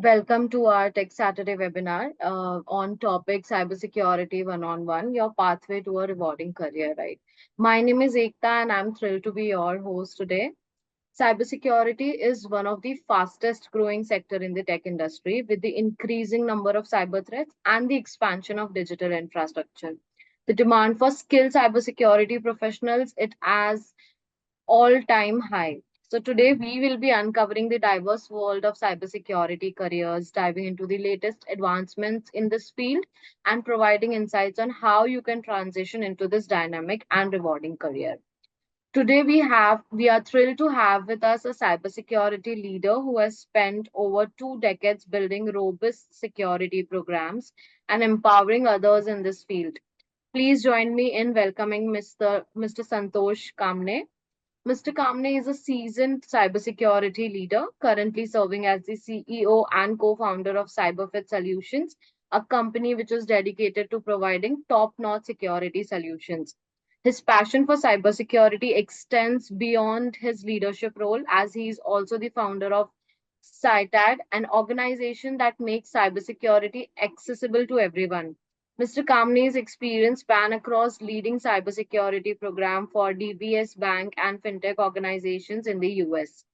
Welcome to our Tech Saturday webinar on topic cybersecurity one-on-one, your pathway to a rewarding career, right? My name is Ekta and I'm thrilled to be your host today. Cybersecurity is one of the fastest growing sector in the tech industry with the increasing number of cyber threats and the expansion of digital infrastructure. The demand for skilled cybersecurity professionals it has all-time high. So today we will be uncovering the diverse world of cybersecurity careers, diving into the latest advancements in this field and providing insights on how you can transition into this dynamic and rewarding career. Today we are thrilled to have with us a cybersecurity leader who has spent over 2 decades building robust security programs and empowering others in this field. Please join me in welcoming Mr. Santosh Kamne. Mr. Kamne is a seasoned cybersecurity leader, currently serving as the CEO and co-founder of CyberFit Solutions, a company which is dedicated to providing top-notch security solutions. His passion for cybersecurity extends beyond his leadership role, as he is also the founder of CyTAD, an organization that makes cybersecurity accessible to everyone. Mr. Kamni's experience span across leading cybersecurity program for DBS Bank and fintech organizations in the US.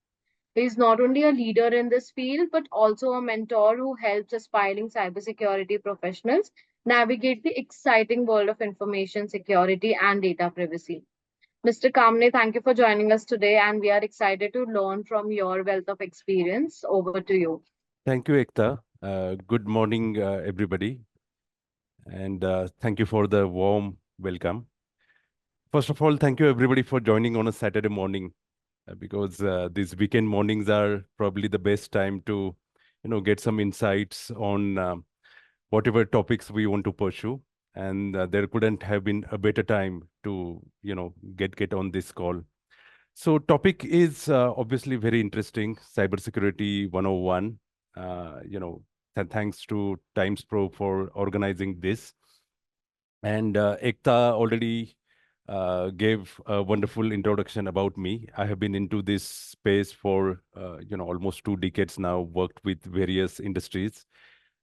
He is not only a leader in this field, but also a mentor who helps aspiring cybersecurity professionals navigate the exciting world of information security and data privacy. Mr. Kamne, thank you for joining us today, and we are excited to learn from your wealth of experience. Over to you. Thank you, Ekta. Good morning, everybody, and thank you for the warm welcome. First of all, thank you everybody for joining on a Saturday morning, because these weekend mornings are probably the best time to, get some insights on whatever topics we want to pursue. And there couldn't have been a better time to, get on this call. So topic is obviously very interesting, cybersecurity 101. Thanks to Times Pro for organizing this. And Ekta already gave a wonderful introduction about me. I have been into this space for almost 2 decades now, worked with various industries,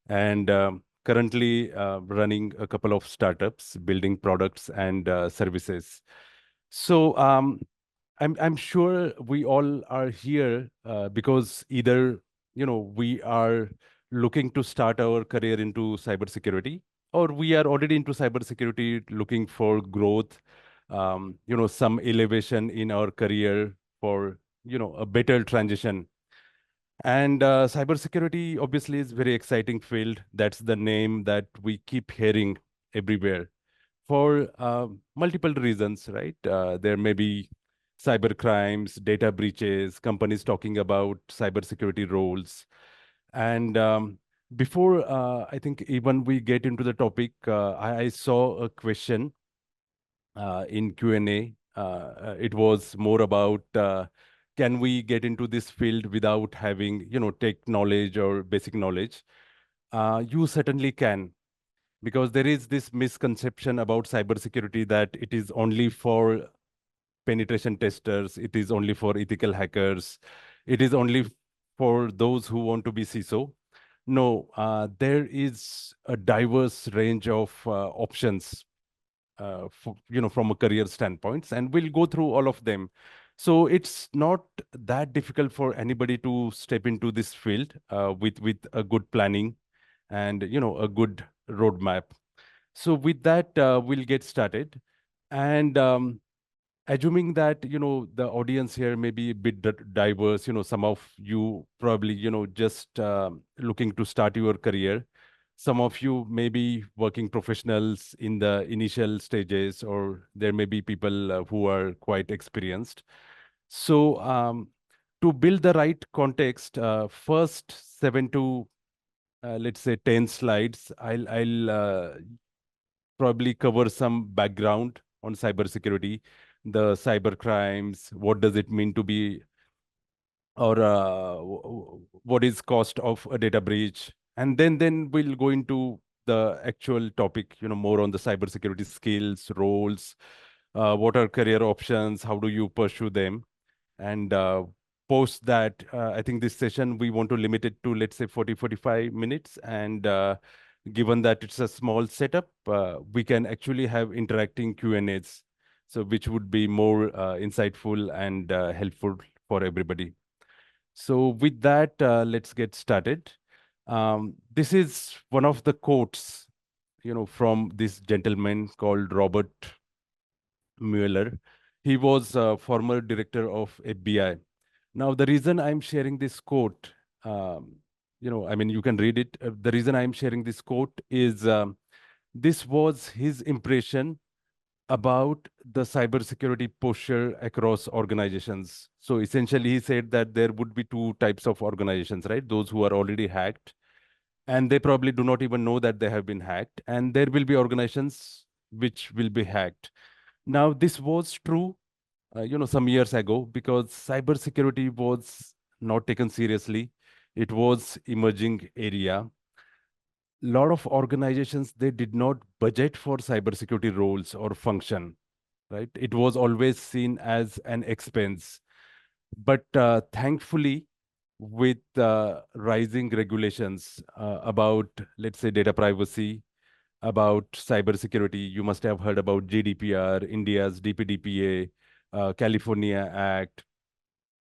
and currently running a couple of startups, building products and services. So I'm sure we all are here because either we are looking to start our career into cybersecurity, or we are already into cybersecurity looking for growth, some elevation in our career for a better transition. And cybersecurity obviously is very exciting field. That's the name that we keep hearing everywhere for multiple reasons, right? There may be cyber crimes, data breaches, companies talking about cybersecurity roles. And before I think even we get into the topic, I saw a question in Q&A. It was more about can we get into this field without having, tech knowledge or basic knowledge? You certainly can, because there is this misconception about cybersecurity that it is only for penetration testers, it is only for ethical hackers, it is only for those who want to be CISO. No, there is a diverse range of options from a career standpoint, and we'll go through all of them. So it's not that difficult for anybody to step into this field with a good planning and a good roadmap. So with that, we'll get started. And assuming that the audience here may be a bit diverse, some of you probably just looking to start your career. Some of you may be working professionals in the initial stages, or there may be people who are quite experienced. So to build the right context, first 7 to let's say 10 slides, I'll probably cover some background on cybersecurity, the cyber crimes, what does it mean to be, or what is cost of a data breach, and then we'll go into the actual topic, more on the cybersecurity skills, roles, what are career options, how do you pursue them, and post that, I think this session we want to limit it to, let's say, 40-45 minutes. And given that it's a small setup, we can actually have interacting Q&As, so which would be more insightful and helpful for everybody. So with that, let's get started. This is one of the quotes, from this gentleman called Robert Mueller. He was former director of FBI. Now, the reason I'm sharing this quote, I mean, you can read it. The reason I'm sharing this quote is this was his impression about the cybersecurity posture across organizations. So essentially, he said that there would be two types of organizations, right? Those who are already hacked, and they probably do not even know that they have been hacked. And there will be organizations which will be hacked. Now, this was true, some years ago, because cybersecurity was not taken seriously. It was emerging area. Lot of organizations, they did not budget for cybersecurity roles or function, right? It was always seen as an expense. But thankfully, with rising regulations about, let's say, data privacy, about cybersecurity, you must have heard about GDPR, India's DPDPA, California Act.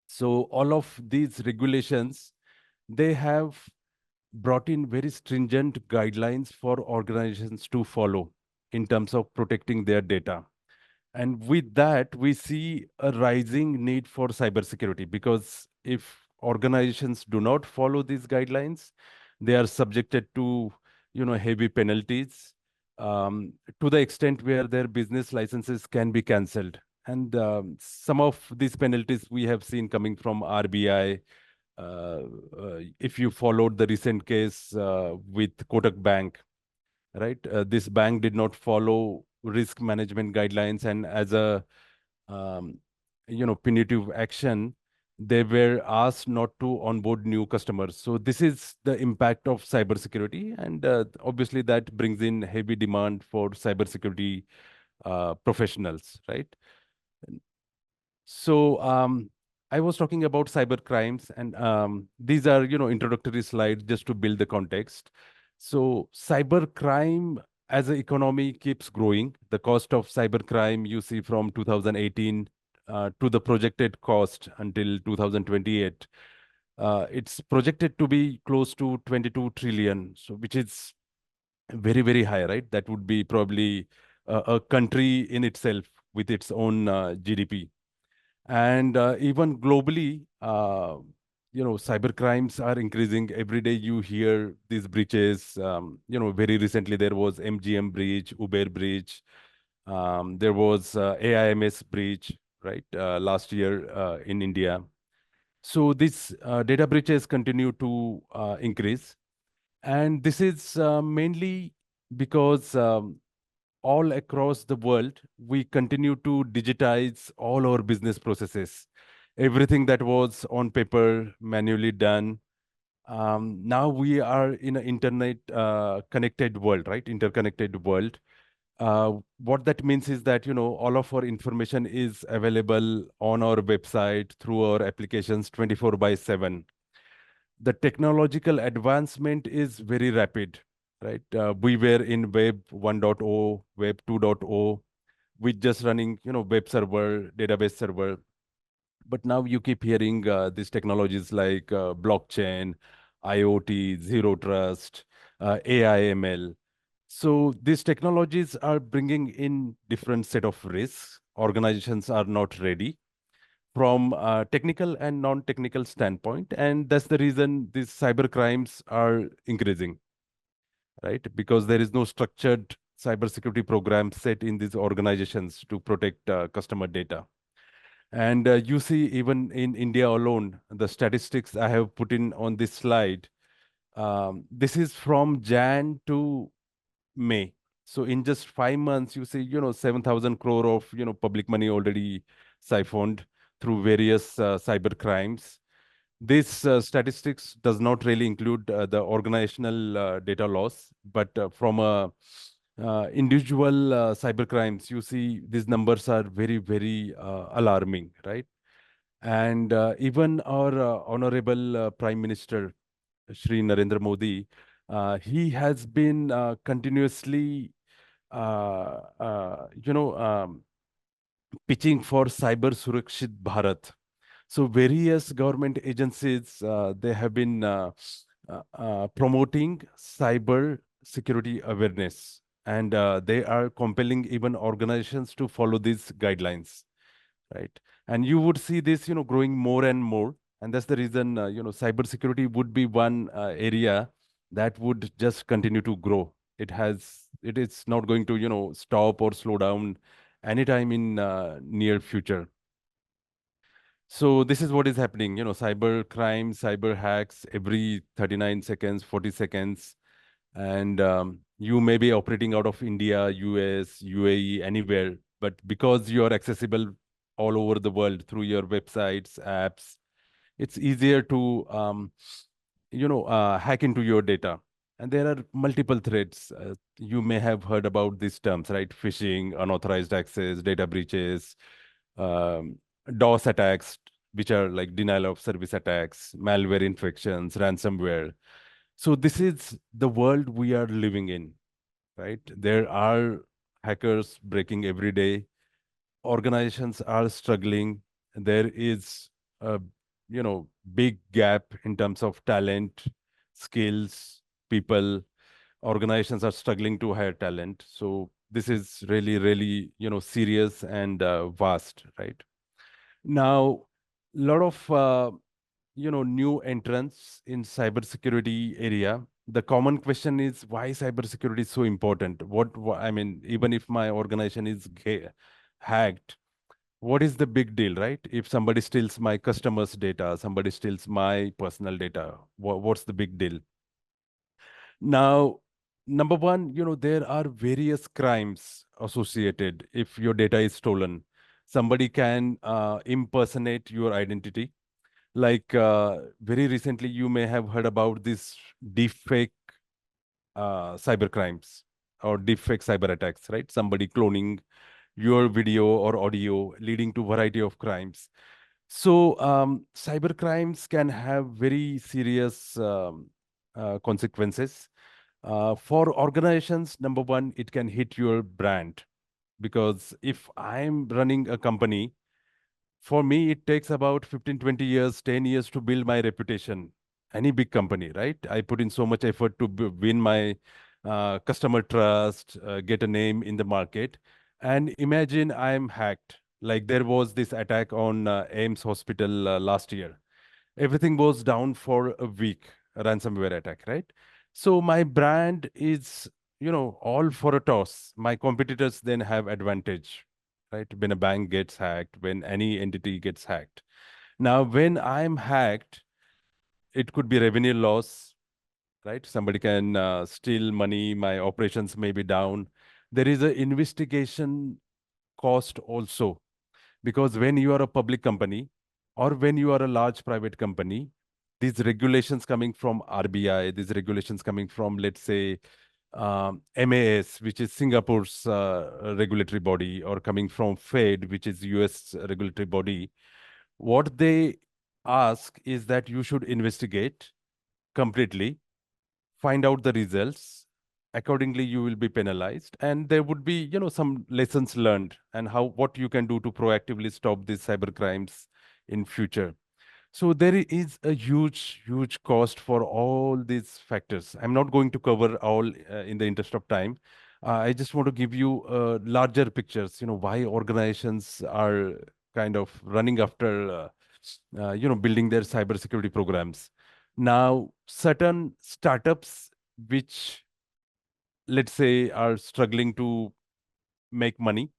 So all of these regulations, they have brought in very stringent guidelines for organizations to follow in terms of protecting their data. And with that, we see a rising need for cybersecurity, because if organizations do not follow these guidelines, they are subjected to, heavy penalties, to the extent where their business licenses can be cancelled. And some of these penalties we have seen coming from RBI. If you followed the recent case with Kotak Bank, right? This bank did not follow risk management guidelines, and as a um, punitive action, they were asked not to onboard new customers. So this is the impact of cybersecurity, and obviously that brings in heavy demand for cybersecurity professionals, right? So I was talking about cyber crimes, and these are, introductory slides just to build the context. So cyber crime as an economy keeps growing. The cost of cyber crime, you see, from 2018 to the projected cost until 2028, it's projected to be close to 22 trillion, so which is very, very high, right? That would be probably a country in itself with its own GDP. And even globally, cyber crimes are increasing. Every day you hear these breaches. Very recently there was MGM breach, Uber breach. There was AIMS breach, right? Last year in India. So these data breaches continue to increase. And this is mainly because all across the world, we continue to digitize all our business processes. Everything that was on paper, manually done. Now we are in an internet connected world, right? Interconnected world. What that means is that, all of our information is available on our website, through our applications, 24 by 7. The technological advancement is very rapid, right? We were in Web 1.0, Web 2.0, with just running, web server, database server. But now you keep hearing these technologies like blockchain, IoT, zero trust, AI, ML. So these technologies are bringing in different set of risks. Organizations are not ready from a technical and non-technical standpoint, and that's the reason these cyber crimes are increasing, right? Because there is no structured cybersecurity program set in these organizations to protect customer data. And you see, even in India alone, the statistics I have put in on this slide, this is from Jan to May. So in just 5 months, you see, 7,000 crore of, public money already siphoned through various cyber crimes. This statistics does not really include the organizational data loss, but from a individual cyber crimes, you see these numbers are very, very alarming, right? And even our honorable Prime Minister, Shri Narendra Modi, he has been continuously, you know, pitching for Cyber Surakshit Bharat. So various government agencies, they have been promoting cyber security awareness, and they are compelling even organizations to follow these guidelines, right? And you would see this, growing more and more, and that's the reason, cybersecurity would be one area that would just continue to grow. It is not going to, stop or slow down anytime in near future. So this is what is happening, cyber crime, cyber hacks every 39 seconds, 40 seconds. And you may be operating out of India, US, UAE, anywhere, but because you are accessible all over the world through your websites, apps, it's easier to hack into your data. And there are multiple threats. You may have heard about these terms, right? Phishing, unauthorized access, data breaches, um, DOS attacks, which are like denial of service attacks, malware infections, ransomware. So this is the world we are living in, right? There are hackers breaking every day. Organizations are struggling. There is a, big gap in terms of talent, skills, people. Organizations are struggling to hire talent. So this is really, really, serious and vast, right? Now, a lot of new entrants in cybersecurity area. The common question is why cybersecurity is so important. I mean, even if my organization is hacked, what is the big deal, right? If somebody steals my customers' data, somebody steals my personal data, what's the big deal? Now, number one, there are various crimes associated if your data is stolen. Somebody can impersonate your identity. Like very recently, you may have heard about this deepfake cyber crimes or deepfake cyber attacks, right? Somebody cloning your video or audio, leading to variety of crimes. So cyber crimes can have very serious consequences. For organizations, number one, it can hit your brand, because if I'm running a company, for me, it takes about 15, 20 years, 10 years to build my reputation. Any big company, right? I put in so much effort to win my customer trust, get a name in the market. And imagine I'm hacked. Like there was this attack on Ames Hospital last year. Everything was down for a week, a ransomware attack, right? So my brand is, all for a toss. My competitors then have advantage, right? When a bank gets hacked, when any entity gets hacked. Now, when I'm hacked, it could be revenue loss, right? Somebody can steal money, my operations may be down. There is an investigation cost also, because when you are a public company or when you are a large private company, these regulations coming from RBI, these regulations coming from, let's say, MAS, which is Singapore's regulatory body, or coming from Fed, which is US regulatory body, what they ask is that you should investigate completely, find out the results. Accordingly, you will be penalized, and there would be, some lessons learned, and how what you can do to proactively stop these cyber crimes in future. So there is a huge, huge cost for all these factors. I'm not going to cover all in the interest of time. I just want to give you larger pictures, why organizations are kind of running after, building their cybersecurity programs. Now, certain startups which, let's say, are struggling to make money,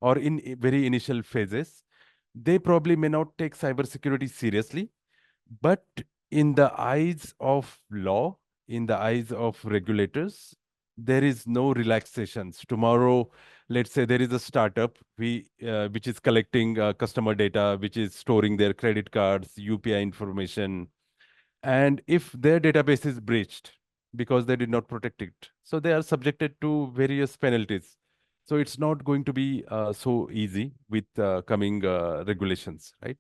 or in very initial phases, they probably may not take cybersecurity seriously, but in the eyes of law, in the eyes of regulators, there is no relaxations. Tomorrow, let's say there is a startup which is collecting customer data, which is storing their credit cards, UPI information, and if their database is breached because they did not protect it, so they are subjected to various penalties. So it's not going to be so easy with coming regulations, right?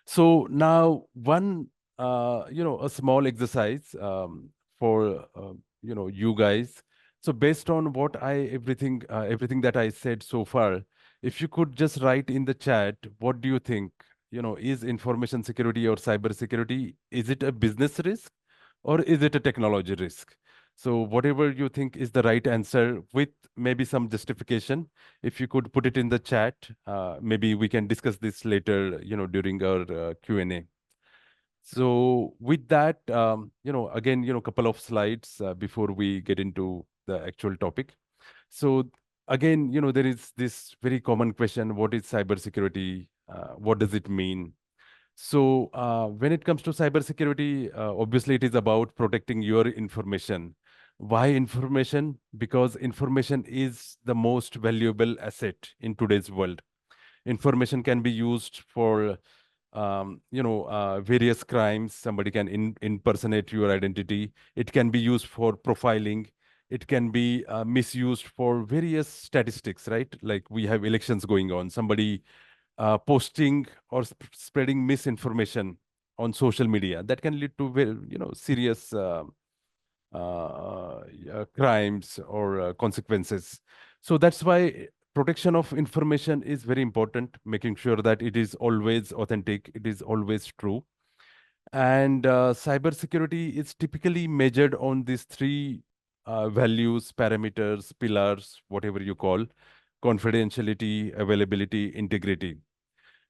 So now one, a small exercise for you guys. So based on what everything that I said so far, if you could just write in the chat, what do you think? Is information security or cyber security, is it a business risk or is it a technology risk? So whatever you think is the right answer with maybe some justification, if you could put it in the chat, maybe we can discuss this later, during our Q&A. So with that, again, couple of slides before we get into the actual topic. So again, there is this very common question: what is cybersecurity? What does it mean? So when it comes to cybersecurity, obviously it is about protecting your information. Why information? Because information is the most valuable asset in today's world. Information can be used for various crimes. Somebody can impersonate your identity. It can be used for profiling. It can be misused for various statistics, right? Like we have elections going on. Somebody posting or spreading misinformation on social media, that can lead to very, serious crimes or consequences. So that's why protection of information is very important, making sure that it is always authentic, it is always true. And cybersecurity is typically measured on these three values, parameters, pillars, whatever you call: confidentiality, availability, integrity.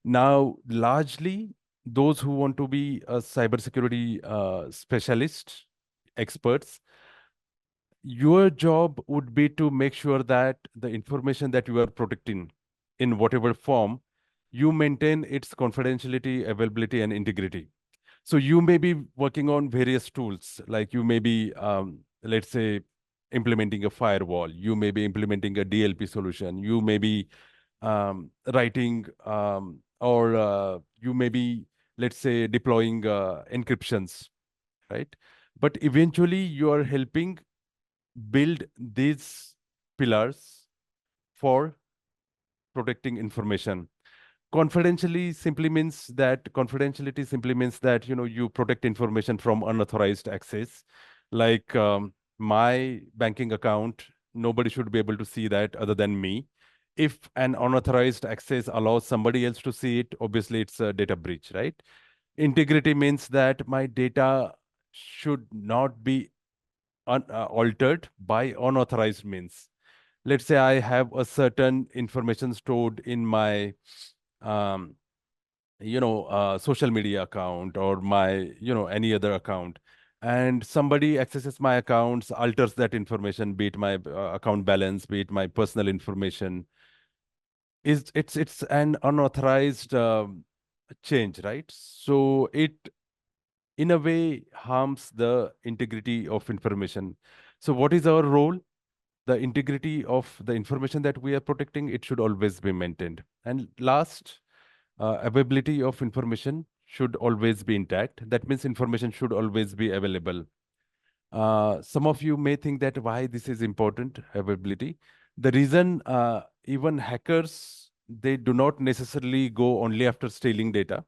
Now, largely, those who want to be a cybersecurity specialist, experts, your job would be to make sure that the information that you are protecting in whatever form, you maintain its confidentiality, availability, and integrity. So you may be working on various tools, like you may be, let's say, implementing a firewall, you may be implementing a DLP solution, you may be writing, or you may be, let's say, deploying encryptions, right? But eventually, you are helping build these pillars for protecting information. Confidentiality simply means that you protect information from unauthorized access. Like my banking account, nobody should be able to see that other than me. If an unauthorized access allows somebody else to see it, obviously it's a data breach, right? Integrity means that my data should not be altered by unauthorized means. Let's say I have a certain information stored in my um, social media account, or my, any other account, and somebody accesses my accounts, alters that information, be it my account balance, be it my personal information, is it's an unauthorized change, right? So it in a way harms the integrity of information. So what is our role? The integrity of the information that we are protecting, it should always be maintained. And last, availability of information should always be intact. That means information should always be available. Some of you may think that why this is important, availability. The reason, even hackers, they do not necessarily go only after stealing data.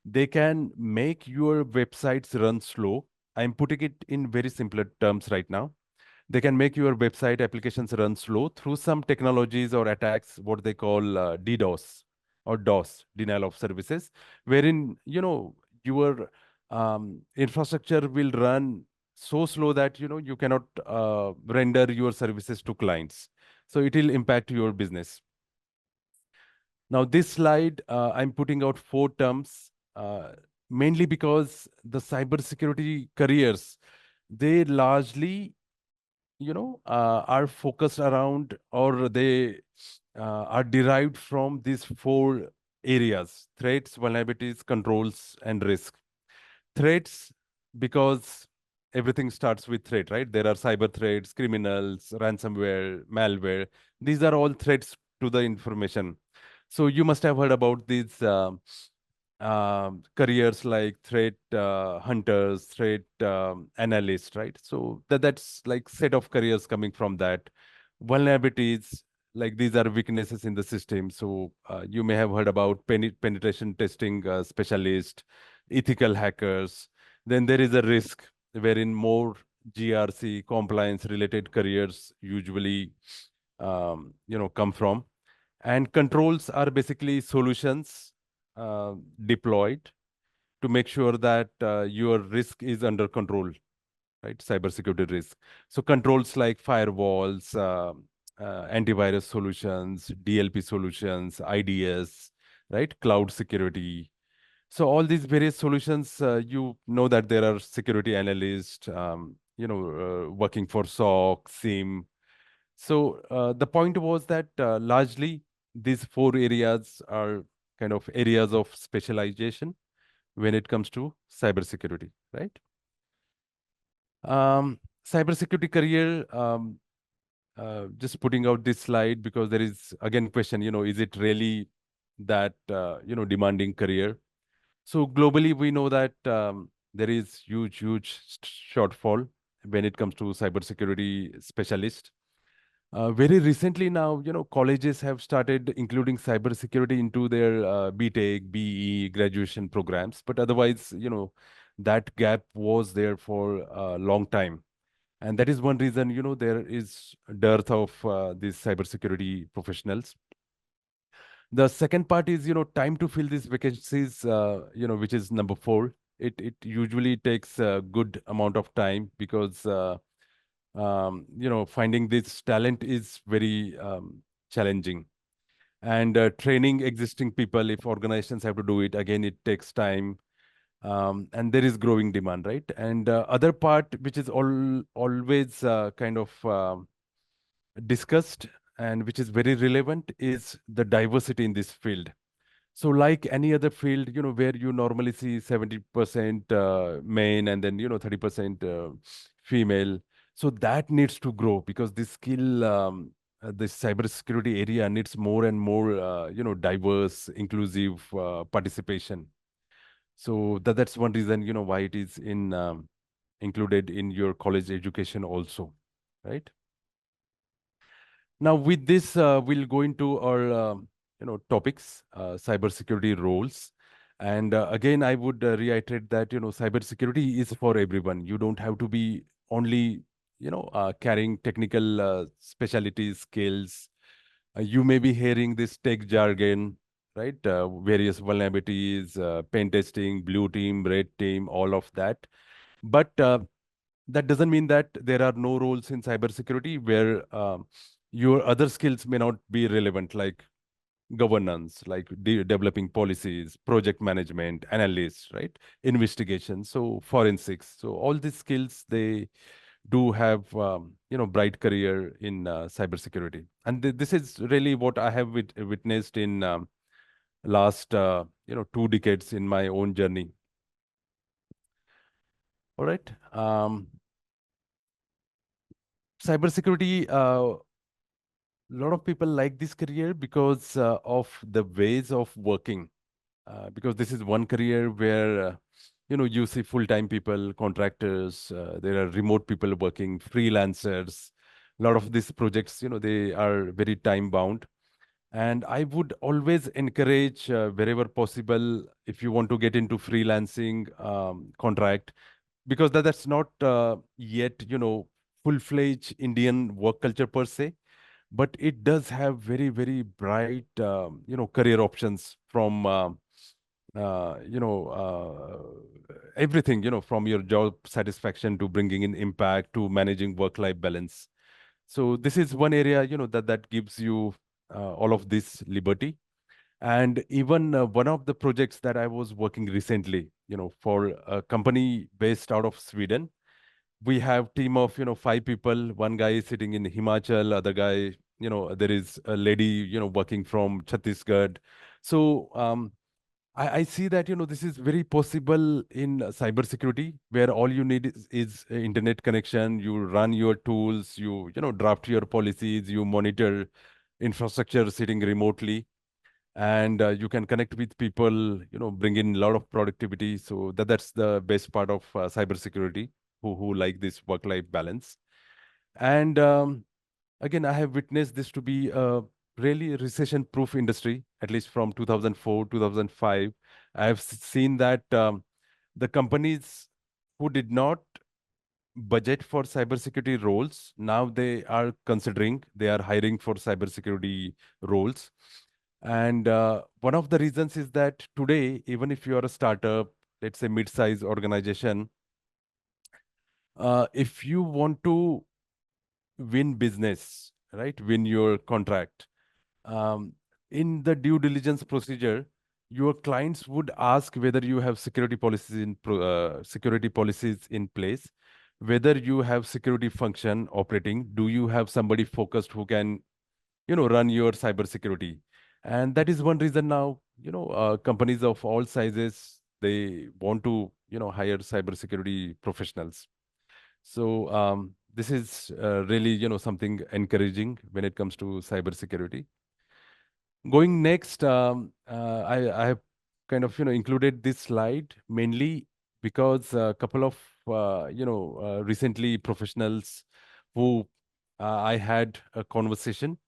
They can make your websites run slow. I'm putting it in very simpler terms right now. They can make your website applications run slow through some technologies or attacks, what they call DDoS or DOS, denial of services, wherein your infrastructure will run so slow that you cannot render your services to clients. So it will impact your business. Now, this slide, I'm putting out four terms, mainly because the cybersecurity careers, they largely are focused around, or they are derived from these four areas: threats, vulnerabilities, controls, and risk. Threats, because everything starts with threat, right? There are cyber threats, criminals, ransomware, malware. These are all threats to the information. So you must have heard about these careers like threat hunters, threat analysts, right? So that's like set of careers coming from that. Vulnerabilities, like these are weaknesses in the system. So you may have heard about penetration testing specialist, ethical hackers. Then there is a risk wherein more GRC compliance related careers usually come from. And controls are basically solutions uh, deployed to make sure that your risk is under control, right? Cybersecurity risk. So controls like firewalls, antivirus solutions, DLP solutions, IDS, right? Cloud security. So all these various solutions, you know that there are security analysts, working for SOC, SIM. So the point was that largely these four areas are kind of areas of specialization when it comes to cybersecurity, right? Cybersecurity career, just putting out this slide because there is again question, is it really that, demanding career? So globally, we know that there is huge shortfall when it comes to cybersecurity specialists. Very recently now, colleges have started including cybersecurity into their BTech, BE graduation programs. But otherwise, that gap was there for a long time. And that is one reason, there is a dearth of these cybersecurity professionals. The second part is, time to fill these vacancies, which is number four. It usually takes a good amount of time because finding this talent is very challenging. And training existing people, if organizations have to do it, again, it takes time. And there is growing demand, right? And other part, which is always kind of discussed and which is very relevant, is the diversity in this field. So like any other field, where you normally see 70% men and then, 30% female. So that needs to grow because this skill, this cybersecurity area needs more and more, diverse, inclusive participation. So that's one reason, why it is included in your college education also, right? Now, with this, we'll go into our topics, cybersecurity roles, and again, I would reiterate that cybersecurity is for everyone. You don't have to be only carrying technical specialty skills. You may be hearing this tech jargon, right? Various vulnerabilities, pen testing, blue team, red team, all of that. But that doesn't mean that there are no roles in cybersecurity where your other skills may not be relevant, like governance, like developing policies, project management, analysts, right? Investigation, so forensics. So all these skills, they do have bright career in cybersecurity, and this is really what I have witnessed in last 2 decades in my own journey. All right. Cybersecurity, a lot of people like this career because of the ways of working. Because this is one career where you see full-time people, contractors, there are remote people working, freelancers. A lot of these projects, they are very time bound. And I would always encourage, wherever possible, if you want to get into freelancing contract, because that's not yet full-fledged Indian work culture per se, but it does have very bright career options from everything, from your job satisfaction to bringing in impact to managing work-life balance. So this is one area that gives you all of this liberty. And even one of the projects that I was working recently, for a company based out of Sweden, we have team of 5 people. One guy is sitting in Himachal, other guy, there is a lady working from Chhattisgarh. So I see that this is very possible in cybersecurity, where all you need is a internet connection. You run your tools, you draft your policies, you monitor infrastructure sitting remotely, and you can connect with people, bring in a lot of productivity. So that's the best part of cybersecurity, who like this work-life balance. And Again, I have witnessed this to be a really recession-proof industry, at least from 2004, 2005. I have seen that the companies who did not budget for cybersecurity roles, now they are considering, they are hiring for cybersecurity roles. And one of the reasons is that today, even if you are a startup, let's say mid-size organization, if you want to win business, right, win your contract, um, in the due diligence procedure, your clients would ask whether you have security policies in place, whether you have security function operating, do you have somebody focused who can, run your cybersecurity. And that is one reason now, companies of all sizes, they want to, hire cybersecurity professionals. So this is really, something encouraging when it comes to cybersecurity. Going next, I have kind of, included this slide mainly because a couple of, recently professionals who I had a conversation,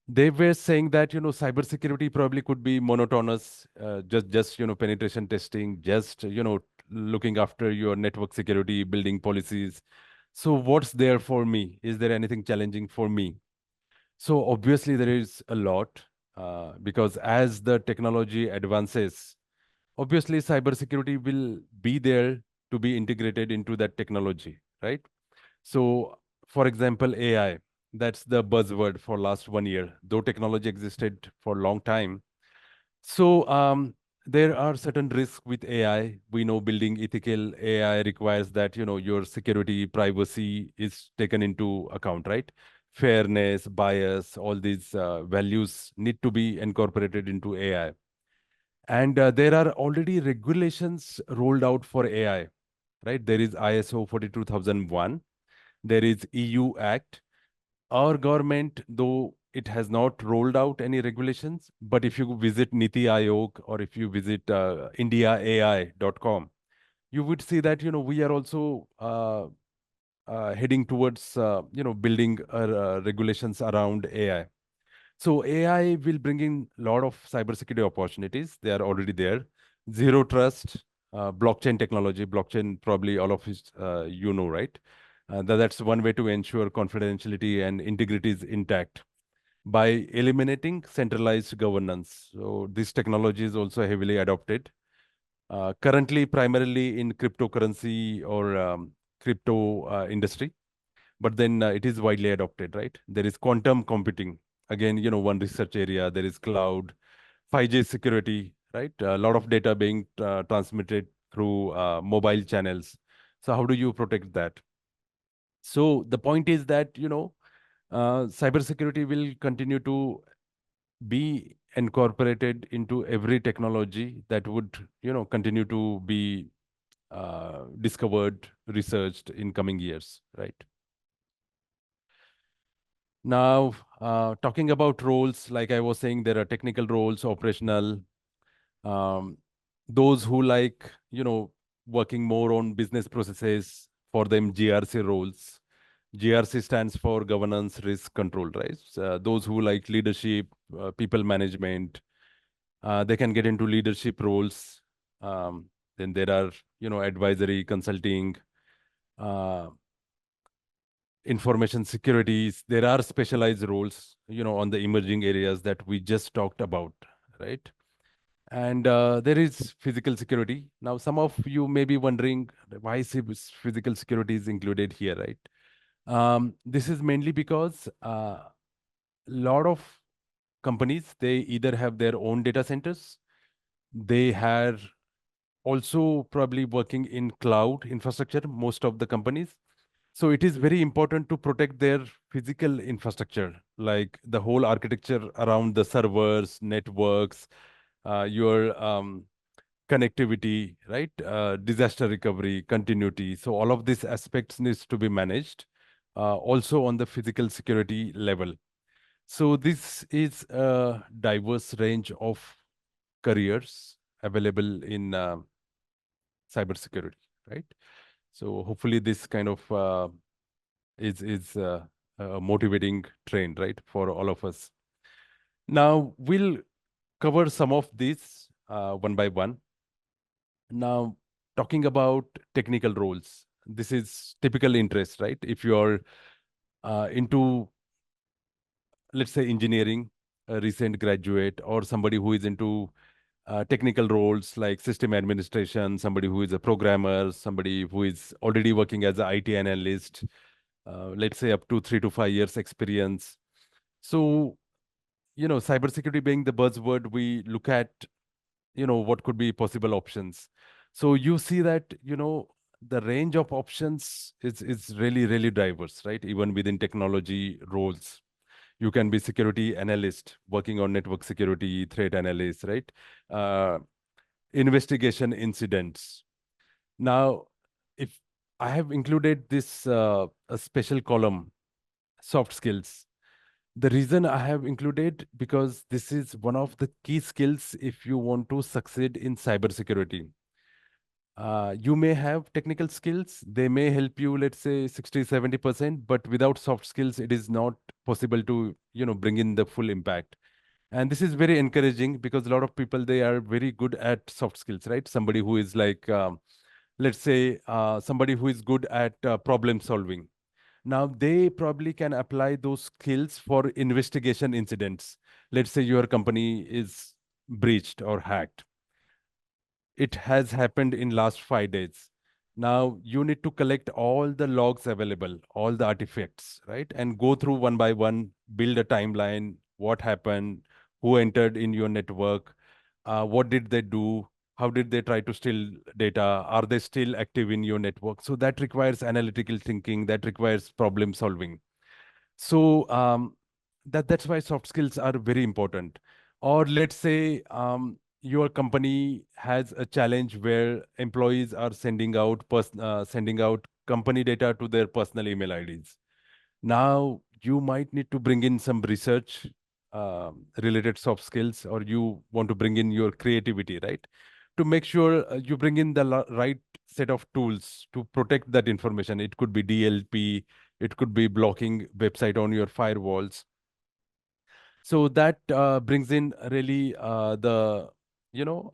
they were saying that, cybersecurity probably could be monotonous, just, penetration testing, just, looking after your network security, building policies. So what's there for me? Is there anything challenging for me? So obviously there is a lot, because as the technology advances, obviously cybersecurity will be there to be integrated into that technology, right? So, for example, AI, that's the buzzword for last 1 year, though technology existed for a long time. So, there are certain risks with AI. We know building ethical AI requires that, your security, privacy is taken into account, right? Fairness, bias, all these values need to be incorporated into AI. And there are already regulations rolled out for AI, right? There is ISO 42001, there is EU Act. Our government, though it has not rolled out any regulations, but if you visit Niti Aayog or if you visit indiaai.com, you would see that, we are also heading towards, building regulations around AI. So AI will bring in a lot of cybersecurity opportunities. They are already there. Zero trust, blockchain technology, blockchain probably all of us, right? That's one way to ensure confidentiality and integrity is intact by eliminating centralized governance. So this technology is also heavily adopted. Currently, primarily in cryptocurrency or crypto industry, but then it is widely adopted, right? There is quantum computing. Again, one research area. There is cloud, 5G security, right? A lot of data being transmitted through mobile channels. So how do you protect that? So the point is that, cybersecurity will continue to be incorporated into every technology that would, continue to be discovered, researched in coming years, right? Now, talking about roles, like I was saying, there are technical roles, operational, um, those who like, working more on business processes, for them, GRC roles. GRC stands for governance, risk, control, right? Those who like leadership, people management, they can get into leadership roles. Then there are, advisory, consulting, uh, information securities. There are specialized roles, on the emerging areas that we just talked about, right? And there is physical security. Now, some of you may be wondering why physical security is included here, right? This is mainly because a lot of companies, they either have their own data centers, they have also probably working in cloud infrastructure, most of the companies. So it is very important to protect their physical infrastructure, like the whole architecture around the servers, networks, your connectivity, right? Disaster recovery, continuity. So all of these aspects needs to be managed, also on the physical security level. So this is a diverse range of careers available in cybersecurity, right? So hopefully this kind of is a motivating trend, right, for all of us. Now we'll cover some of these one by one. Now, talking about technical roles, this is typical interest, right? If you're into, let's say, engineering, a recent graduate, or somebody who is into technical roles like system administration, somebody who is a programmer, somebody who is already working as an IT analyst, let's say up to 3 to 5 years experience. So, cybersecurity being the buzzword, we look at, what could be possible options. So you see that, the range of options is really, really diverse, right? Even within technology roles. You can be security analyst working on network security, threat analyst, right? Uh, Investigation incidents. Now, if I have included this a special column, soft skills. The reason I have included because this is one of the key skills if you want to succeed in cybersecurity. You may have technical skills, they may help you, let's say 60, 70%, but without soft skills, it is not possible to, bring in the full impact. And this is very encouraging because a lot of people, they are very good at soft skills, right? Somebody who is like, let's say, somebody who is good at problem solving. Now, they probably can apply those skills for investigation incidents. Let's say your company is breached or hacked. It has happened in last 5 days. Now you need to collect all the logs available, all the artifacts, right? And go through one by one, build a timeline, what happened, who entered in your network, what did they do, how did they try to steal data, are they still active in your network? So that requires analytical thinking, that requires problem solving. So that's why soft skills are very important. Or let's say your company has a challenge where employees are sending out company data to their personal email IDs. Now you might need to bring in some research related soft skills, or you want to bring in your creativity, right? To make sure you bring in the right set of tools to protect that information. It could be DLP, it could be blocking website on your firewalls. So that brings in really the you know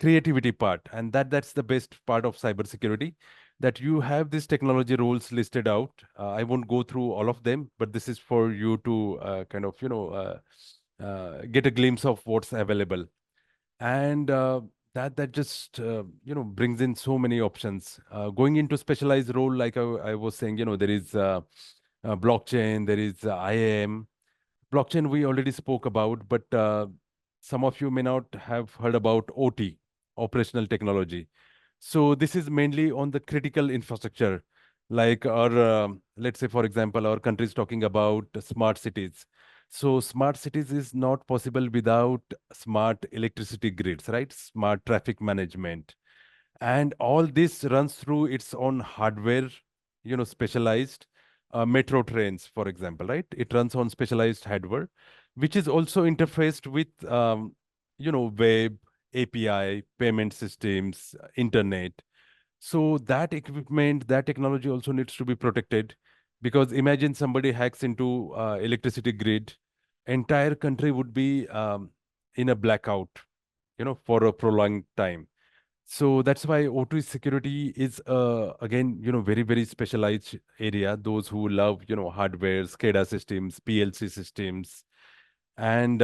creativity part, and that's the best part of cybersecurity, that you have these technology roles listed out. I won't go through all of them, but this is for you to kind of get a glimpse of what's available. And that just brings in so many options. Going into specialized role, like I was saying, there is blockchain, there is IAM. Blockchain we already spoke about, but some of you may not have heard about OT, operational technology. So this is mainly on the critical infrastructure, like our, let's say, for example, our country is talking about smart cities. So smart cities is not possible without smart electricity grids, right? Smart traffic management, and all this runs through its own hardware, specialized metro trains, for example, right? It runs on specialized hardware, which is also interfaced with web, API, payment systems, internet. So that equipment, that technology also needs to be protected, because imagine somebody hacks into electricity grid, entire country would be in a blackout, for a prolonged time. So that's why O2 security is again, very, very specialized area. Those who love, hardware, SCADA systems, PLC systems, and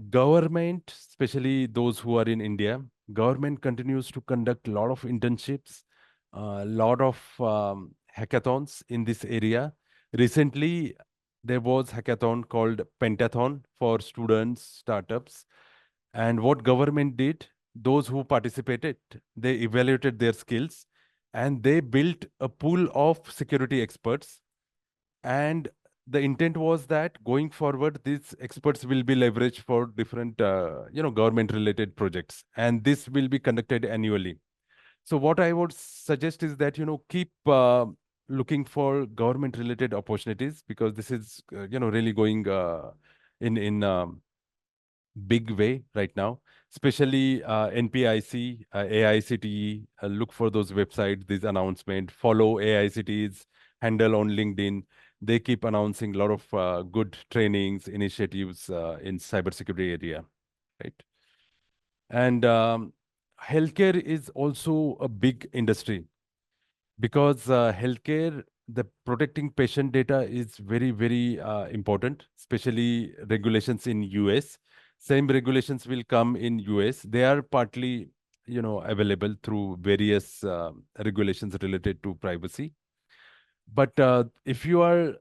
government, especially those who are in India, government continues to conduct a lot of internships, a lot of hackathons in this area. Recently, there was hackathon called Pentathon for students, startups. And what government did, those who participated, they evaluated their skills and they built a pool of security experts. And the intent was that going forward, these experts will be leveraged for different, government related projects. And this will be conducted annually. So what I would suggest is that, keep looking for government related opportunities, because this is, really going in big way right now, especially NPIC, AICTE. Look for those websites, these announcements, follow AICTE's handle on LinkedIn. They keep announcing a lot of good trainings, initiatives in cybersecurity area, right? And healthcare is also a big industry because healthcare, the protecting patient data is very, very important, especially regulations in US. Same regulations will come in US. They are partly, available through various regulations related to privacy. But if you are,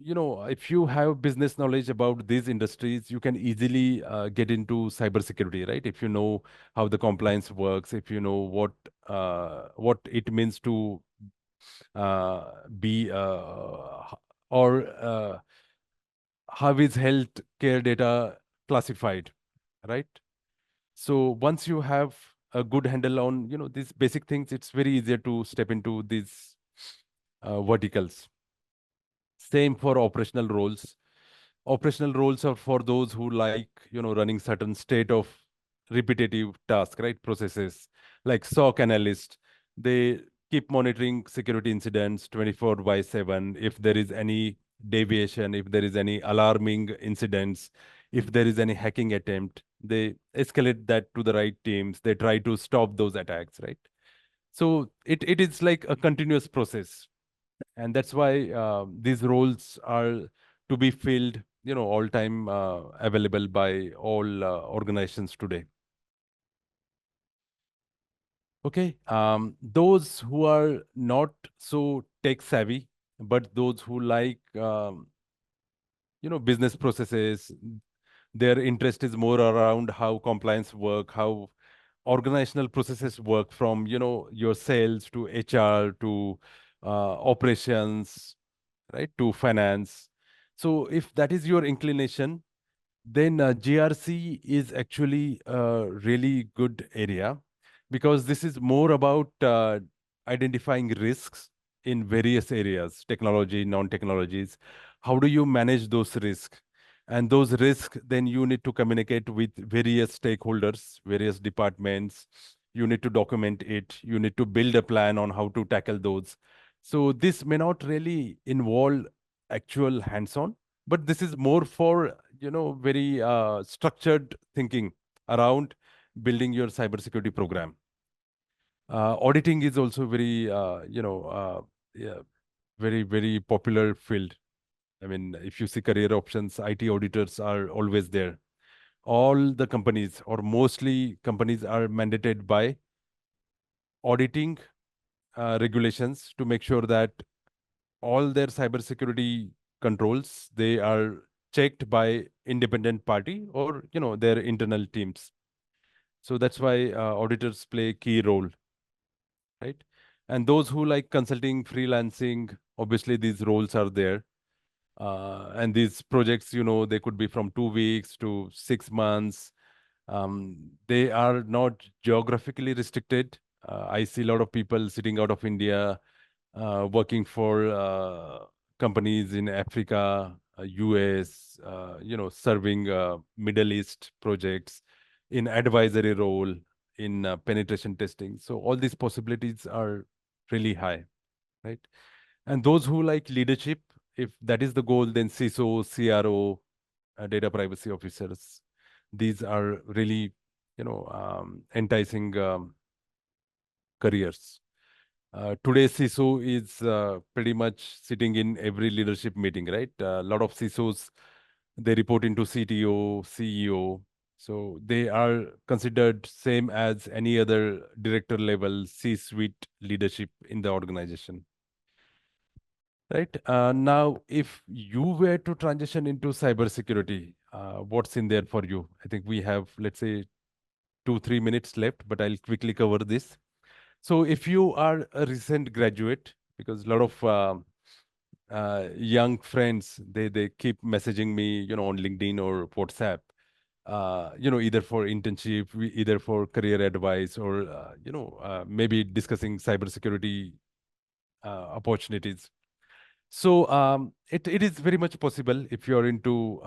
if you have business knowledge about these industries, you can easily get into cybersecurity, right? If you know how the compliance works, if you know what it means to be or how is health care data classified, right? So once you have a good handle on these basic things, it's very easier to step into these verticals. Same for operational roles. Operational roles are for those who like running certain state of repetitive task, right? Processes like SOC analyst. They keep monitoring security incidents 24 by 7. If there is any deviation, if there is any alarming incidents, if there is any hacking attempt, they escalate that to the right teams. They try to stop those attacks, right? So it is like a continuous process, and that's why these roles are to be filled, all time available by all organizations today. Okay, those who are not so tech savvy, but those who like business processes, their interest is more around how compliance work, how organizational processes work, from your sales to HR to operations, right, to finance. So if that is your inclination, then GRC is actually a really good area, because this is more about identifying risks in various areas, technology, non-technologies. How do you manage those risks? And those risks, then you need to communicate with various stakeholders, various departments. You need to document it. You need to build a plan on how to tackle those. So this may not really involve actual hands-on, but this is more for very structured thinking around building your cybersecurity program. Auditing is also very yeah, very, very popular field. I mean, if you see career options, IT auditors are always there. All the companies, or mostly companies, are mandated by auditing regulations to make sure that all their cybersecurity controls, they are checked by independent party, or their internal teams. So that's why auditors play a key role, right? And those who like consulting, freelancing, obviously these roles are there. And these projects, they could be from 2 weeks to 6 months. They are not geographically restricted. I see a lot of people sitting out of India, working for companies in Africa, US, serving Middle East projects in advisory role, in penetration testing. So all these possibilities are really high, right? And those who like leadership, if that is the goal, then CISO, CRO, data privacy officers, these are really, enticing careers. Today, CISO is pretty much sitting in every leadership meeting, right? A lot of CISOs, they report into CTO, CEO. So they are considered same as any other director level C-suite leadership in the organization. Right. Now, if you were to transition into cybersecurity, what's in there for you? I think we have, let's say, 2, 3 minutes left, but I'll quickly cover this. So if you are a recent graduate, because a lot of young friends, they keep messaging me, on LinkedIn or WhatsApp, either for internship, either for career advice, or maybe discussing cybersecurity opportunities. So it is very much possible, if you're into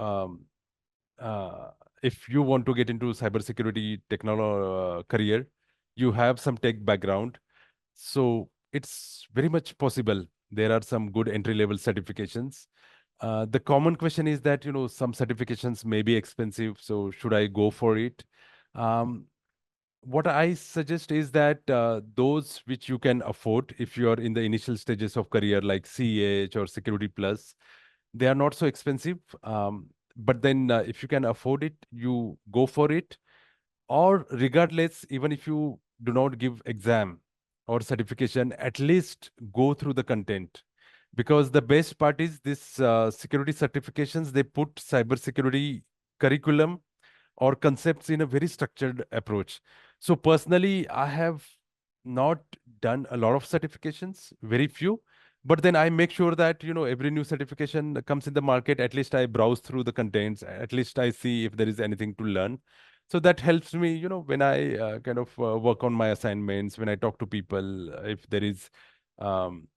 if you want to get into cybersecurity technology career, you have some tech background. So it's very much possible There are some good entry level certifications. The common question is that, some certifications may be expensive, so should I go for it? Um, what I suggest is that those which you can afford, if you are in the initial stages of career, like CH or Security Plus, they are not so expensive. But then, if you can afford it, you go for it. Or regardless, even if you do not give exam or certification, at least go through the content. Because the best part is this security certifications, they put cybersecurity curriculum or concepts in a very structured approach. So personally, I have not done a lot of certifications, very few, but then I make sure that, every new certification that comes in the market, at least I browse through the contents, at least I see if there is anything to learn. So that helps me, when I kind of work on my assignments, when I talk to people, if there is um,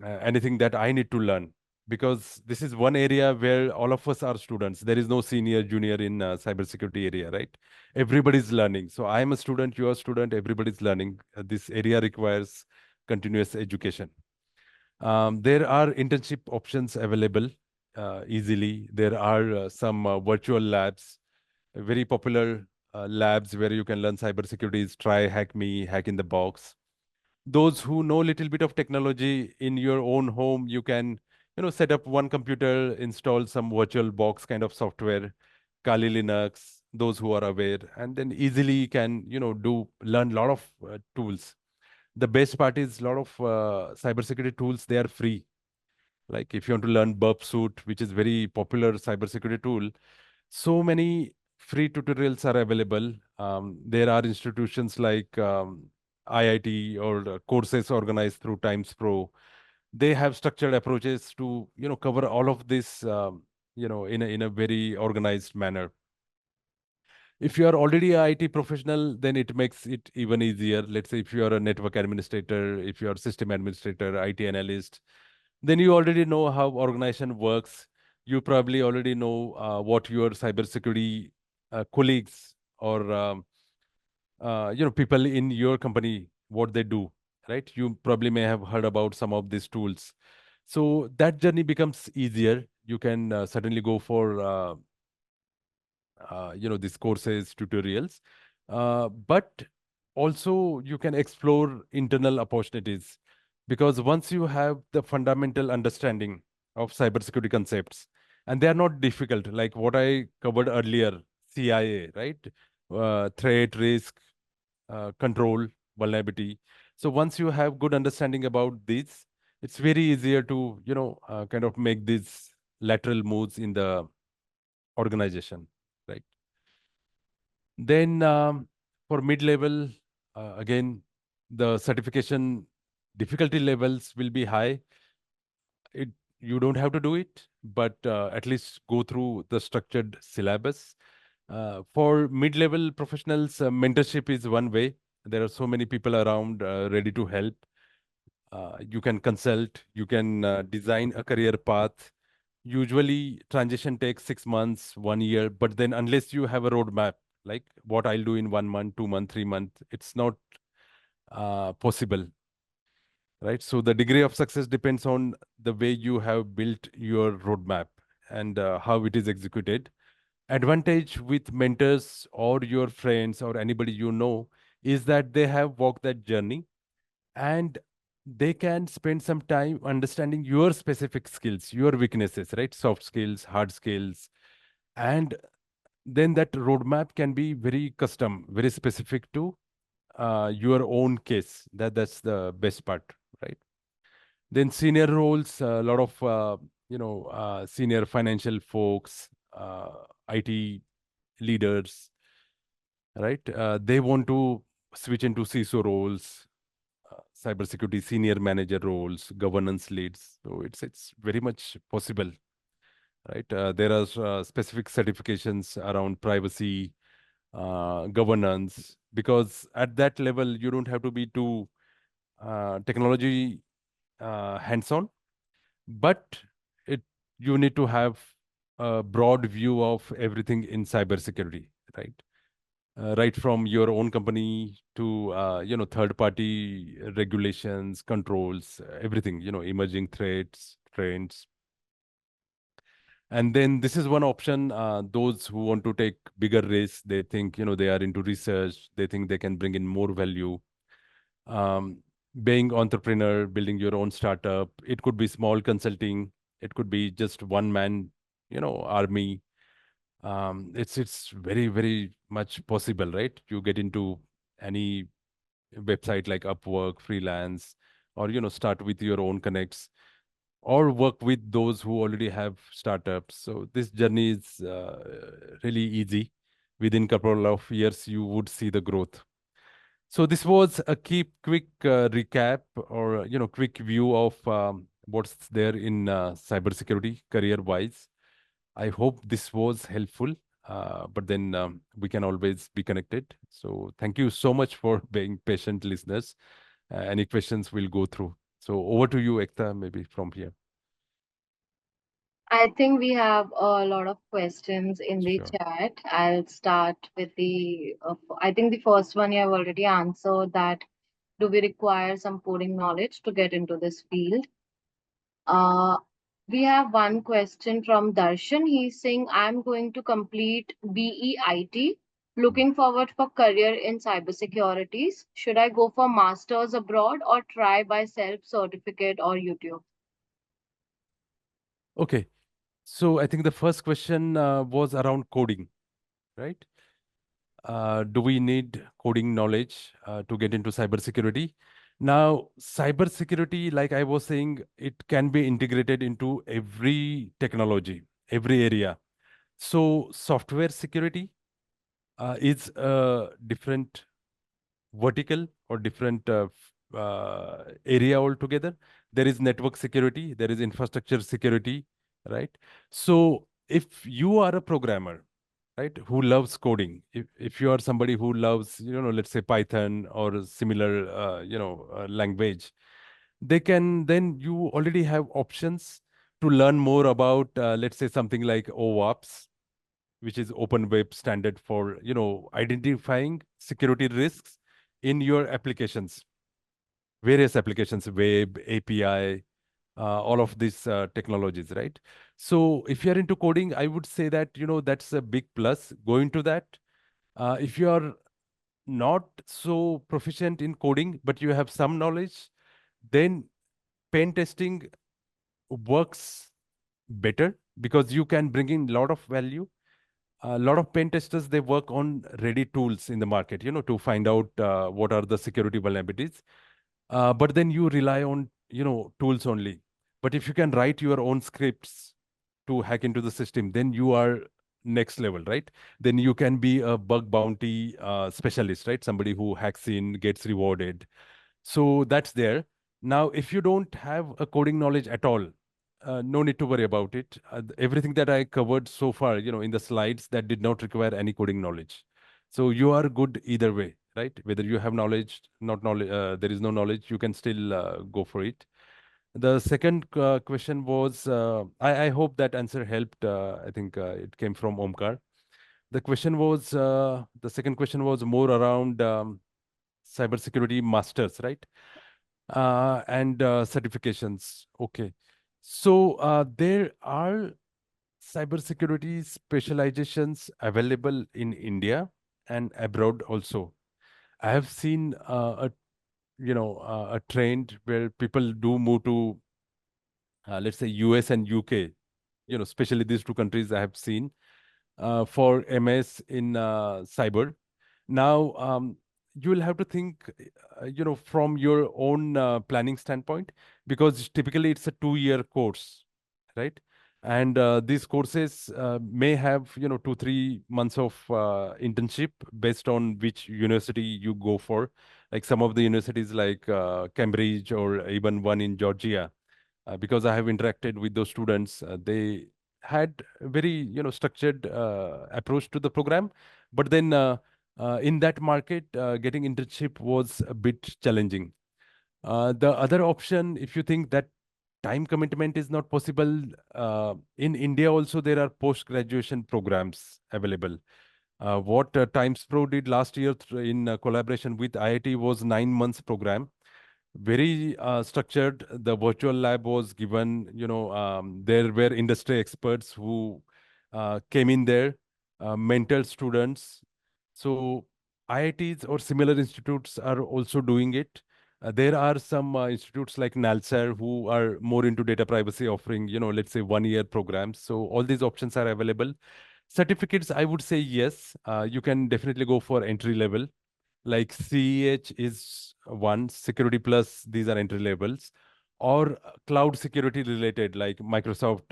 anything that I need to learn, because this is one area where all of us are students. There is no senior, junior in cybersecurity area, right? Everybody's learning. So I am a student, you are a student, everybody's learning. This area requires continuous education. There are internship options available easily. There are some virtual labs, very popular labs where you can learn cybersecurity is Try, Hack Me, Hack in the Box. Those who know little bit of technology in your own home, you can, set up one computer, install some virtual box kind of software, Kali Linux, those who are aware, and then easily can, do learn a lot of tools. The best part is a lot of cybersecurity tools, they are free. Like if you want to learn burp suit, which is very popular cybersecurity tool, so many free tutorials are available. There are institutions like IIT or courses organized through Times Pro. They have structured approaches to, cover all of this, in a very organized manner. If you are already a IT professional, then it makes it even easier. Let's say if you are a network administrator, if you are system administrator, IT analyst, then you already know how organization works. You probably already know what your cybersecurity colleagues or people in your company, what they do, right? You probably may have heard about some of these tools. So that journey becomes easier. You can certainly go for these courses, tutorials, but also you can explore internal opportunities, because once you have the fundamental understanding of cybersecurity concepts, and they are not difficult, like what I covered earlier, CIA, right? Threat, risk, control, vulnerability. So once you have good understanding about these, it's very easier to, kind of make these lateral moves in the organization, right? Then for mid-level, again, the certification difficulty levels will be high. It You don't have to do it, but at least go through the structured syllabus. For mid-level professionals, mentorship is one way. There are so many people around ready to help. You can consult, you can design a career path. Usually, transition takes 6 months, 1 year, but then unless you have a roadmap, like what I'll do in 1 month, 2 month, 3 month, it's not possible, right? So the degree of success depends on the way you have built your roadmap and how it is executed. Advantage with mentors or your friends or anybody is that they have walked that journey, and they can spend some time understanding your specific skills, your weaknesses, right? Soft skills, hard skills. And then that roadmap can be very custom, very specific to your own case. That's the best part, right? Then senior roles, a lot of senior financial folks, IT leaders, right? They want to switch into CISO roles, cybersecurity senior manager roles, governance leads. So it's very much possible, right? There are specific certifications around privacy, governance, because at that level you don't have to be too technology hands-on, but it you need to have a broad view of everything in cybersecurity, right? right from your own company to third party regulations, controls, everything, emerging threats, trends. And then this is one option. Those who want to take bigger risks, they think, they are into research, they think they can bring in more value. um, Being entrepreneur, building your own startup, it could be small consulting, it could be just one man, army. It's very, very much possible, right? You get into any website like Upwork, freelance, or start with your own connects, or work with those who already have startups. So this journey is really easy. Within couple of years you would see the growth. So this was a quick recap, or quick view of what's there in cybersecurity career wise. I hope this was helpful. But then we can always be connected. So thank you so much for being patient listeners. Any questions we'll go through. So over to you, Ekta, maybe from here. I think we have a lot of questions in the Sure. chat. I'll start with I think the first one you have already answered, that do we require some coding knowledge to get into this field? Uh, we have one question from Darshan. He's saying, I'm going to complete BEIT, Mm. looking forward for career in cybersecurities. Should I go for masters abroad or try by self certificate or YouTube? Okay. So I think the first question was around coding, right? Do we need coding knowledge to get into cybersecurity? Now, cybersecurity, like I was saying, it can be integrated into every technology, every area. So, software security is a different vertical or different area altogether. There is network security, there is infrastructure security, right? So, if you are a programmer, right, who loves coding, if you are somebody who loves, let's say Python or a similar language, they can, then you already have options to learn more about, let's say something like OWASP, which is open web standard for identifying security risks in your applications, various applications, web API, all of these technologies, right? So if you're into coding, I would say that that's a big plus. Go into that. If you are not so proficient in coding but you have some knowledge, then pen testing works better, because you can bring in a lot of value. A lot of pen testers, they work on ready tools in the market, to find out what are the security vulnerabilities. But then you rely on tools only. But if you can write your own scripts to hack into the system, then you are next level, right? Then you can be a bug bounty specialist, right? Somebody who hacks in, gets rewarded. So that's there. Now, if you don't have a coding knowledge at all, no need to worry about it. Everything that I covered so far, in the slides, that did not require any coding knowledge. So you are good either way, right? Whether you have knowledge, not knowledge, there is no knowledge, you can still go for it. The second question was, I hope that answer helped. I think it came from Omkar. The second question was more around cybersecurity masters, right? And certifications. Okay. So there are cybersecurity specializations available in India and abroad also. I have seen a trend where people do move to, let's say, US and UK. Especially these two countries I have seen for MS in cyber. Now, you will have to think, from your own planning standpoint, because typically it's a 2-year course, right? And these courses may have, 2-3 months of internship based on which university you go for. Like some of the universities, like Cambridge, or even one in Georgia, because I have interacted with those students. They had a very structured approach to the program, but then in that market, getting internship was a bit challenging. The other option, if you think that time commitment is not possible, in India also there are post graduation programs available. What Times Pro did last year in collaboration with IIT was 9 months program, very structured. The virtual lab was given, there were industry experts who came in there, mentored students. So IITs or similar institutes are also doing it. There are some institutes like NALSAR who are more into data privacy, offering, let's say 1 year programs. So all these options are available. Certificates, I would say yes. You can definitely go for entry level, like CEH is one, Security Plus, these are entry levels, or cloud security related, like Microsoft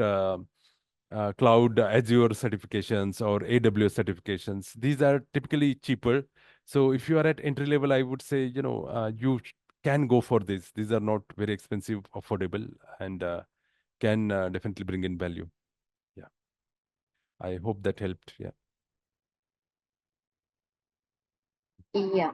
Cloud Azure certifications or AWS certifications. These are typically cheaper. So if you are at entry level, I would say, you can go for this. These are not very expensive, affordable, and can definitely bring in value. Yeah, I hope that helped. Yeah. Yeah.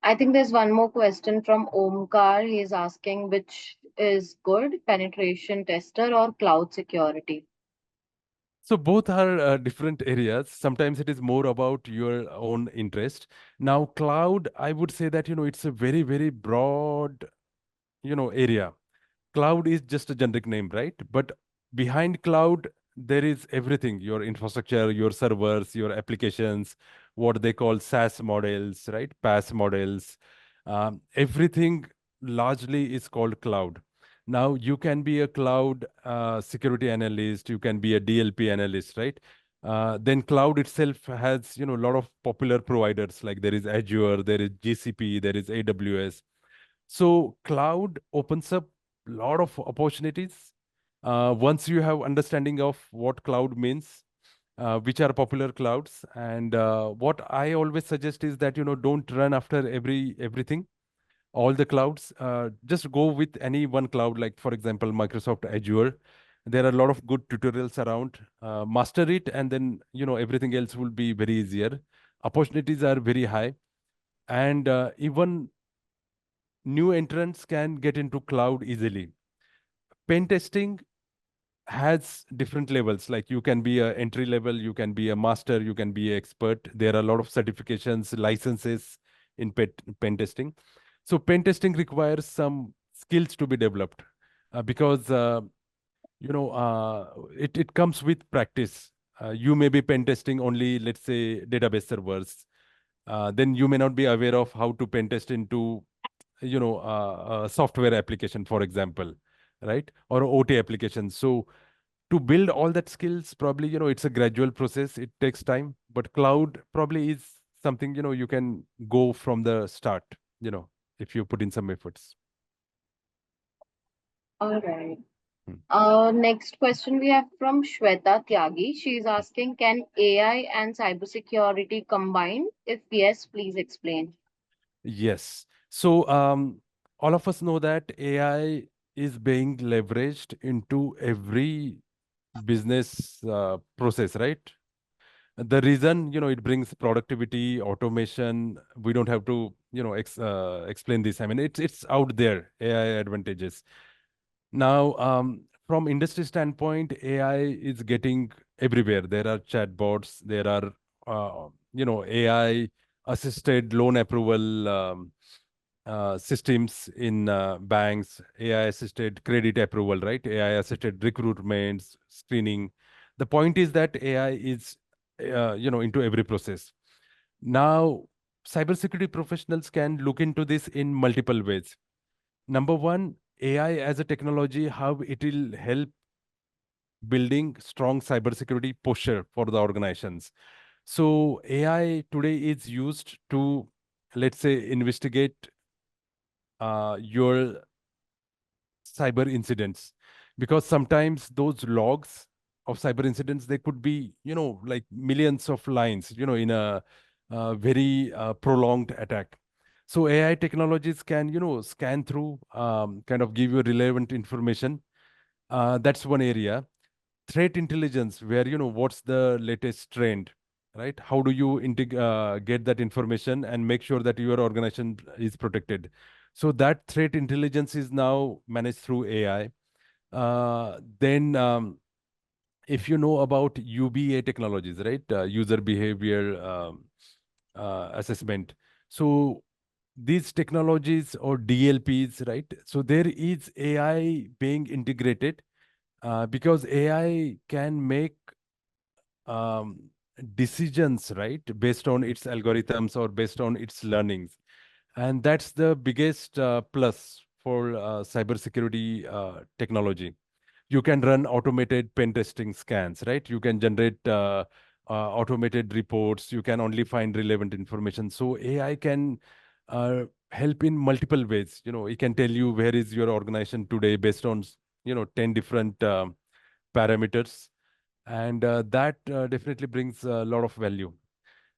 I think there's one more question from Omkar. He's asking which is good, penetration tester or cloud security? So both are different areas. Sometimes it is more about your own interest. Now, cloud, I would say that, it's a very, very broad, area. Cloud is just a generic name, right? But behind cloud, there is everything, your infrastructure, your servers, your applications, what they call SaaS models, right? PaaS models. Everything largely is called cloud. Now, you can be a cloud security analyst, you can be a DLP analyst, right? Then cloud itself has, a lot of popular providers, like there is Azure, there is GCP, there is AWS. So cloud opens up a lot of opportunities. Once you have understanding of what cloud means, which are popular clouds, and what I always suggest is that, don't run after everything, all the clouds. Just go with any one cloud, like for example, Microsoft Azure. There are a lot of good tutorials around. Master it, and then everything else will be very easier. Opportunities are very high, and even new entrants can get into cloud easily. Pen testing has different levels. Like you can be a entry level, you can be a master, you can be an expert. There are a lot of certifications, licenses in pen testing. So pen testing requires some skills to be developed, because it comes with practice. You may be pen testing only, let's say, database servers. Then you may not be aware of how to pen test into a software application, for example, right? Or OT application. So to build all that skills, probably, it's a gradual process. It takes time, but cloud probably is something, you can go from the start, you know, if you put in some efforts. All right. Hmm. Next question we have from Shweta Tyagi. She's asking, can AI and cybersecurity combine? If yes, please explain. Yes. So all of us know that AI is being leveraged into every business process, right? The reason, it brings productivity, automation. We don't have to, explain this. I mean, it's out there, AI advantages. Now, from industry standpoint, AI is getting everywhere. There are chatbots, there are, AI assisted loan approval systems in banks, AI assisted credit approval, right? AI assisted recruitment, screening. The point is that AI is, into every process. Now, cybersecurity professionals can look into this in multiple ways. Number one, AI as a technology, how it will help building strong cybersecurity posture for the organizations. So AI today is used to, let's say, investigate your cyber incidents, because sometimes those logs of cyber incidents, they could be, like millions of lines, in a very prolonged attack. So AI technologies can, scan through, kind of give you relevant information. That's one area. Threat intelligence, where, what's the latest trend, right? How do you get that information and make sure that your organization is protected? So that threat intelligence is now managed through AI. Then if you know about UBA technologies, right? User behavior assessment. So these technologies or DLPs, right? So there is AI being integrated because AI can make um, decisions, right, based on its algorithms or based on its learnings. And that's the biggest plus for cybersecurity technology. You can run automated pen testing scans, right? You can generate automated reports. You can only find relevant information. So AI can help in multiple ways. It can tell you where is your organization today based on 10 different parameters, and that definitely brings a lot of value.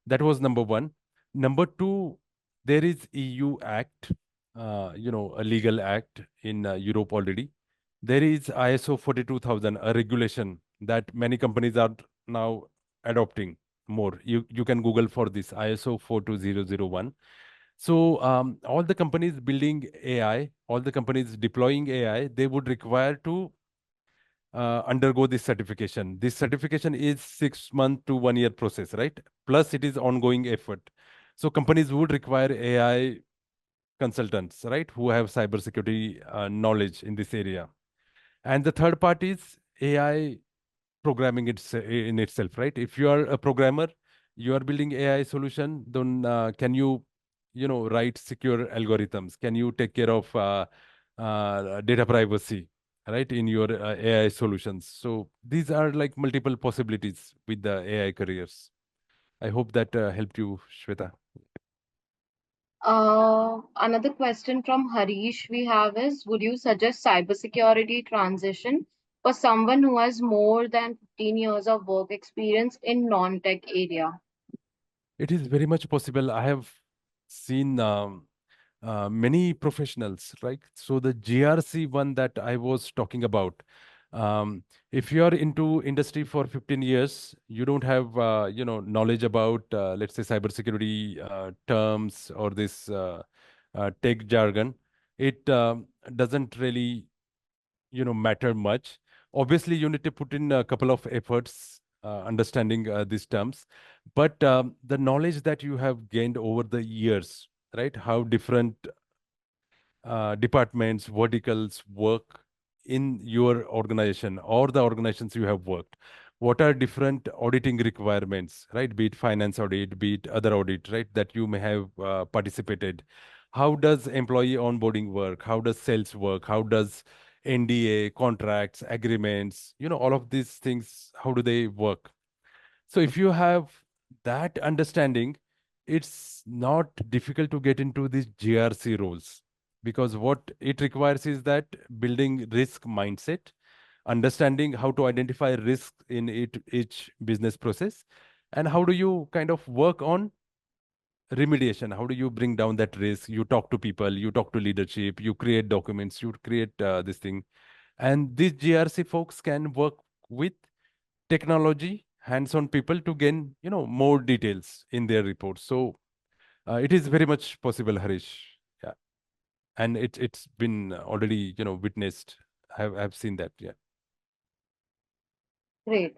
That was number one. Number two, there is EU Act, a legal act in Europe already. There is ISO 42000, a regulation that many companies are now adopting more. You can Google for this ISO 42001. So all the companies building AI, all the companies deploying AI, they would require to undergo this certification. This certification is 6 month to 1 year process, right? Plus, it is ongoing effort. So companies would require AI consultants, right, who have cybersecurity knowledge in this area. And the third part is AI programming in itself, right? If you are a programmer, you are building AI solution, then can you write secure algorithms? Can you take care of data privacy, right, in your AI solutions? So these are like multiple possibilities with the AI careers. I hope that helped you, Shweta. Another question from Harish we have is, would you suggest cybersecurity transition for someone who has more than 15 years of work experience in non-tech area? It is very much possible. I have seen many professionals, right? So the GRC one that I was talking about, um, if you are into industry for 15 years, you don't have knowledge about let's say cybersecurity terms or this tech jargon. It doesn't really matter much. Obviously you need to put in a couple of efforts understanding these terms, but the knowledge that you have gained over the years, right, how different departments, verticals work in your organization or the organizations you have worked. What are different auditing requirements, right? Be it finance audit, be it other audit, right? That you may have participated. How does employee onboarding work? How does sales work? How does NDA, contracts, agreements, all of these things, how do they work? So if you have that understanding, it's not difficult to get into these GRC roles, because what it requires is that building risk mindset, understanding how to identify risk in each business process, and how do you kind of work on remediation. How do you bring down that risk? You talk to people, you talk to leadership, you create documents, you create this thing. And these GRC folks can work with technology, hands-on people to gain, more details in their reports. So it is very much possible, Harish. Yeah, and it's been already, witnessed. I've seen that. Yeah. Great.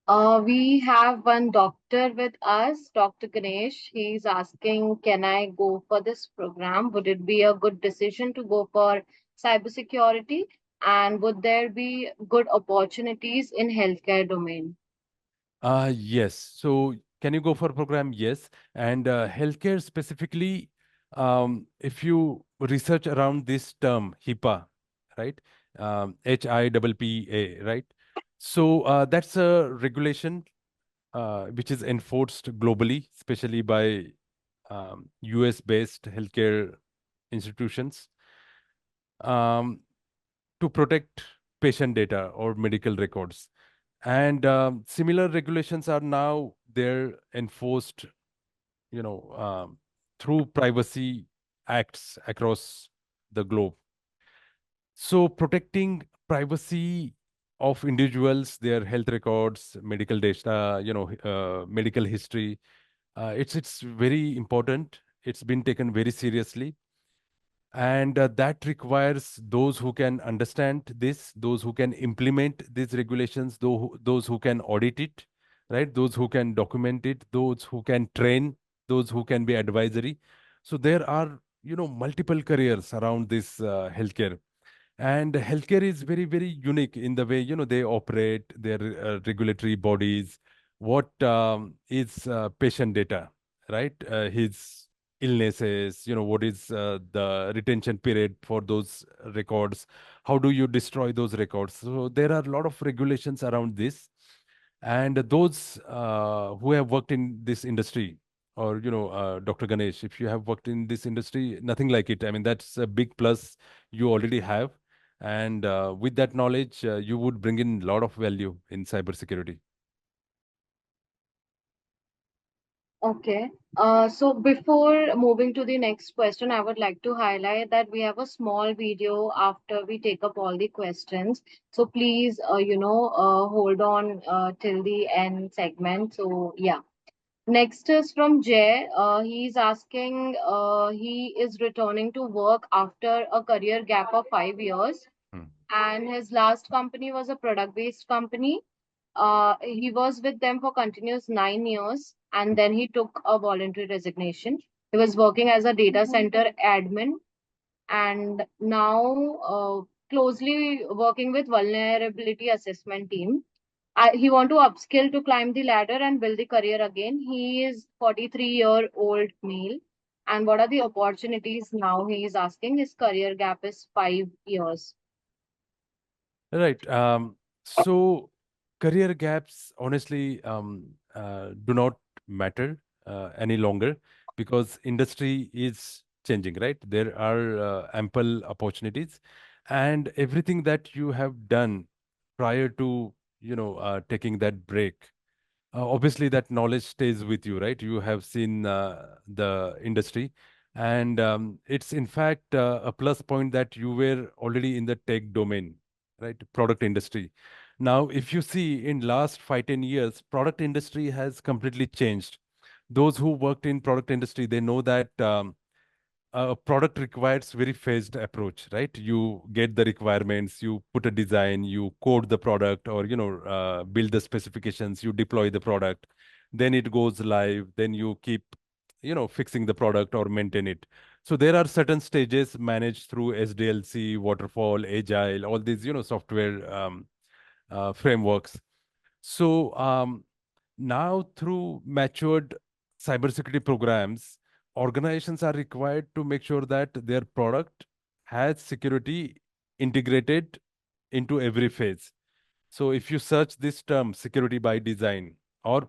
We have one doctor with us, Dr. Ganesh. He's asking, can I go for this program? Would it be a good decision to go for cybersecurity? And would there be good opportunities in healthcare domain? Yes. So can you go for program? Yes. And healthcare specifically, if you research around this term HIPAA, right? HIPPA, right? So that's a regulation which is enforced globally, especially by US based healthcare institutions, um, to protect patient data or medical records. And similar regulations are now they're enforced, you know, um, through privacy acts across the globe. So protecting privacy of individuals, their health records, medical data, medical history, it's very important. It's been taken very seriously, And that requires those who can understand this, those who can implement these regulations, those who can audit it, right? Those who can document it, those who can train, those who can be advisory. So there are, multiple careers around this healthcare. And healthcare is very, very unique in the way, they operate their regulatory bodies. What is patient data, right? His illnesses, what is the retention period for those records? How do you destroy those records? So there are a lot of regulations around this. And those who have worked in this industry, or, Dr. Ganesh, if you have worked in this industry, nothing like it. I mean, that's a big plus you already have. And with that knowledge, you would bring in a lot of value in cybersecurity. Okay. So before moving to the next question, I would like to highlight that we have a small video after we take up all the questions. So please, hold on till the end segment. So yeah. Next is from Jay. He's asking, he is returning to work after a career gap of 5 years, Hmm. and his last company was a product-based company. He was with them for continuous 9 years, and then he took a voluntary resignation. He was working as a data center admin, and now closely working with vulnerability assessment team. He want to upskill to climb the ladder and build the career again. He is 43-year-old male. And what are the opportunities now? He is asking. His career gap is 5 years. Right. So career gaps, honestly, do not matter any longer because industry is changing, right? There are ample opportunities, and everything that you have done prior to, taking that break, obviously that knowledge stays with you, right? You have seen the industry, and it's in fact a plus point that you were already in the tech domain, right? Product industry. Now, if you see in last 5, 10 years, product industry has completely changed. Those who worked in product industry, they know that a product requires very phased approach, right? You get the requirements, you put a design, you code the product, or build the specifications, you deploy the product, then it goes live, then you keep fixing the product or maintain it. So there are certain stages managed through SDLC, waterfall, agile, all these software frameworks. So now, through matured cybersecurity programs, organizations are required to make sure that their product has security integrated into every phase. So, if you search this term, security by design, or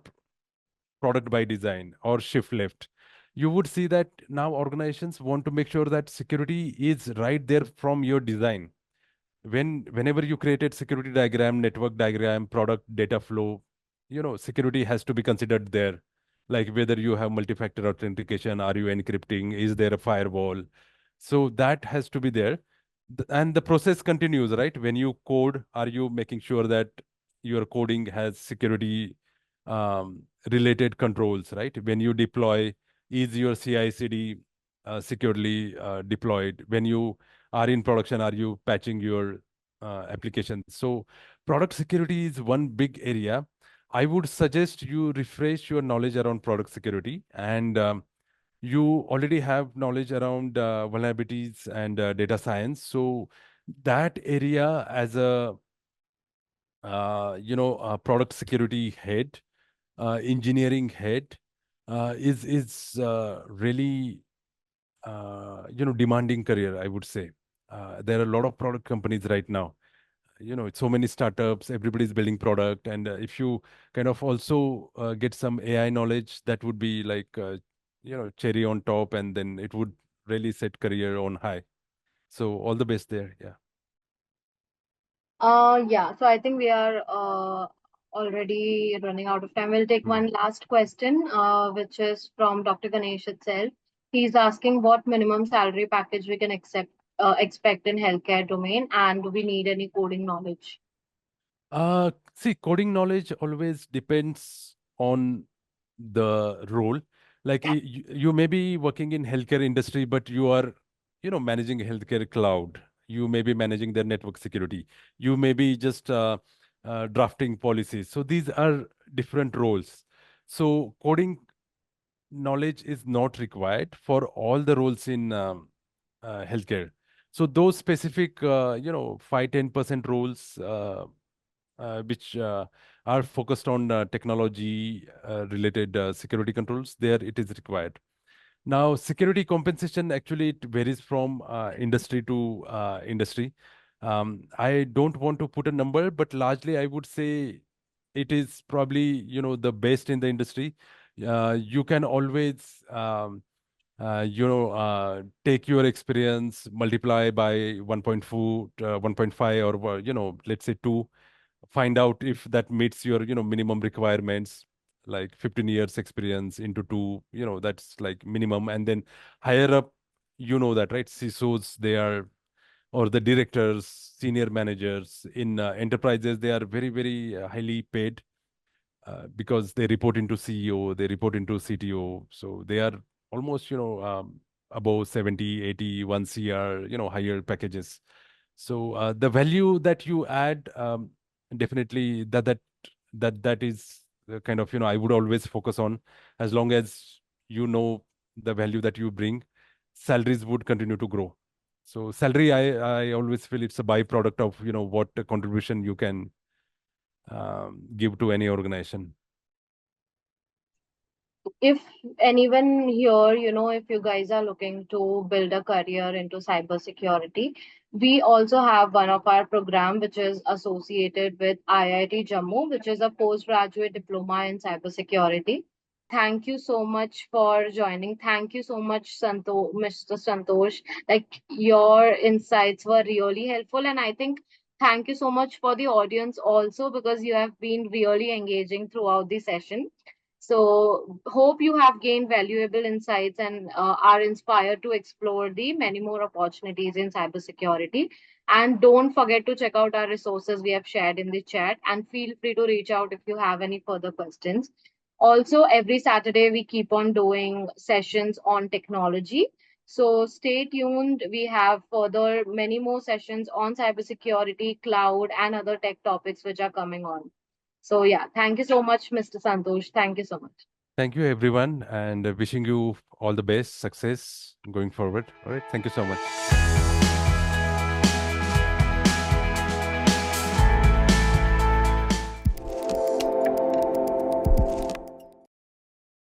product by design, or shift left, you would see that now organizations want to make sure that security is right there from your design. Whenever you created security diagram, network diagram, product data flow, security has to be considered there. Like whether you have multi-factor authentication, are you encrypting, is there a firewall? So that has to be there. And the process continues, right? When you code, are you making sure that your coding has security related controls, right? When you deploy, is your CI/CD securely deployed? When you are in production, are you patching your applications? So product security is one big area. I would suggest you refresh your knowledge around product security, and you already have knowledge around vulnerabilities and data science. So that area as a product security head, engineering head, is really demanding career, I would say. There are a lot of product companies right now. It's so many startups, everybody's building product, and if you kind of also get some AI knowledge, that would be like cherry on top, and then it would really set career on high. So all the best there. Yeah. Yeah, so I think we are already running out of time. We'll take Hmm. one last question, which is from Dr. Ganesh itself. He's asking what minimum salary package we can expect in healthcare domain, and do we need any coding knowledge? See, coding knowledge always depends on the role. Like you may be working in healthcare industry, but you are, managing healthcare cloud. You may be managing their network security. You may be just drafting policies. So these are different roles. So coding knowledge is not required for all the roles in healthcare. So those specific, 5-10% roles which are focused on technology related security controls, there it is required. Now, security compensation actually it varies from industry to industry. I don't want to put a number, but largely I would say it is probably the best in the industry. You can always take your experience, multiply by 1.4, 1.5, or let's say 2, find out if that meets your minimum requirements, like 15 years experience into 2, that's like minimum. And then higher up, that, right? CISOs, they are, or the directors, senior managers in enterprises, they are very, very highly paid because they report into CEO, they report into CTO. So they are almost, above 70, 80, 1 CR, higher packages. So the value that you add, definitely that is kind of, I would always focus on. As long as the value that you bring, salaries would continue to grow. So salary, I always feel it's a byproduct of, what contribution you can give to any organization. If anyone here, if you guys are looking to build a career into cybersecurity, we also have one of our program which is associated with IIT Jammu, which is a postgraduate diploma in cybersecurity. Thank you so much for joining. Thank you so much, Mr. Santosh. Like your insights were really helpful, and I think thank you so much for the audience also because you have been really engaging throughout the session. So, hope you have gained valuable insights and are inspired to explore the many more opportunities in cybersecurity. And don't forget to check out our resources we have shared in the chat and feel free to reach out if you have any further questions. Also, every Saturday we keep on doing sessions on technology. So stay tuned. We have further many more sessions on cybersecurity, cloud, and other tech topics which are coming on. So yeah, thank you so much, Mr. Santosh. Thank you so much. Thank you, everyone, and wishing you all the best success going forward. All right. Thank you so much.